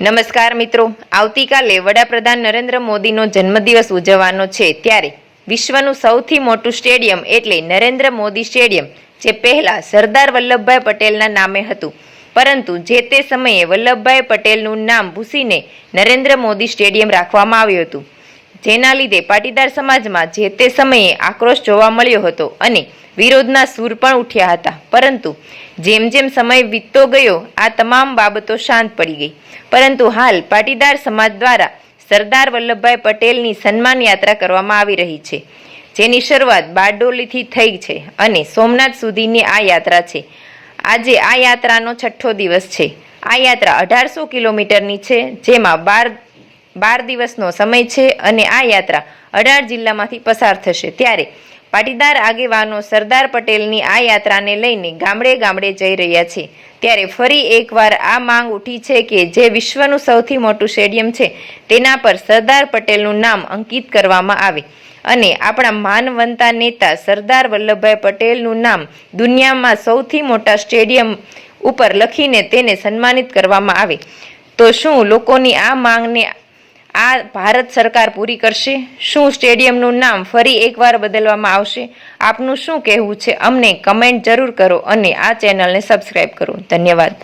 નમસ્કાર મિત્રો, આવતીકાલે વડાપ્રધાન નરેન્દ્ર મોદીનો જન્મદિવસ ઉજવવાનો છે ત્યારે વિશ્વનું સૌથી મોટું સ્ટેડિયમ એટલે નરેન્દ્ર મોદી સ્ટેડિયમ જે પહેલા સરદાર વલ્લભભાઈ પટેલના નામે હતું, પરંતુ જે તે સમયે વલ્લભભાઈ પટેલનું નામ ભૂંસીને નરેન્દ્ર મોદી સ્ટેડિયમ રાખવામાં આવ્યું હતું, જેના લીધે પાટીદાર સમાજમાં જે તે સમયે આક્રોશ જોવા મળ્યો હતો અને વિરોધના સૂર પણ ઉઠ્યા હતા. પરંતુ જેમ જેમ સમય વીતતો ગયો આ તમામ બાબતો શાંત પડી ગઈ. પરંતુ હાલ પાટીદાર સમાજ દ્વારા સરદાર વલ્લભભાઈ પટેલની સન્માન યાત્રા કરવામાં આવી રહી છે, જેની શરૂઆત બારડોલીથી થઈ છે અને સોમનાથ સુધીની આ યાત્રા છે. આજે આ યાત્રાનો 6થો દિવસ છે. આ યાત્રા 1800 કિલોમીટરની છે, જેમાં 12 દિવસનો સમય છે અને આ યાત્રા 18 જિલ્લામાંથી પસાર થશે. ત્યારે પાટીદાર આગેવાનો સરદાર પટેલની આ યાત્રાને લઈને ગામડે ગામડે જઈ રહ્યા છે. ત્યારે ફરી એકવાર આ માંગ ઉઠી છે કે જે વિશ્વનું સૌથી મોટું સ્ટેડિયમ છે તેના પર સરદાર પટેલનું નામ અંકિત કરવામાં આવે અને આપણા માનવંતા નેતા સરદાર વલ્લભભાઈ પટેલનું નામ દુનિયામાં સૌથી મોટા સ્ટેડિયમ ઉપર લખીને તેને સન્માનિત કરવામાં આવે. તો શું લોકોની આ માંગને આ ભારત સરકાર પૂરી કરશે? શું સ્ટેડિયમનું નામ ફરી એકવાર બદલવામાં આવશે? આપનું શું કહેવું છે? અમને કમેન્ટ જરૂર કરો અને આ ચેનલને સબસ્ક્રાઈબ કરો. ધન્યવાદ.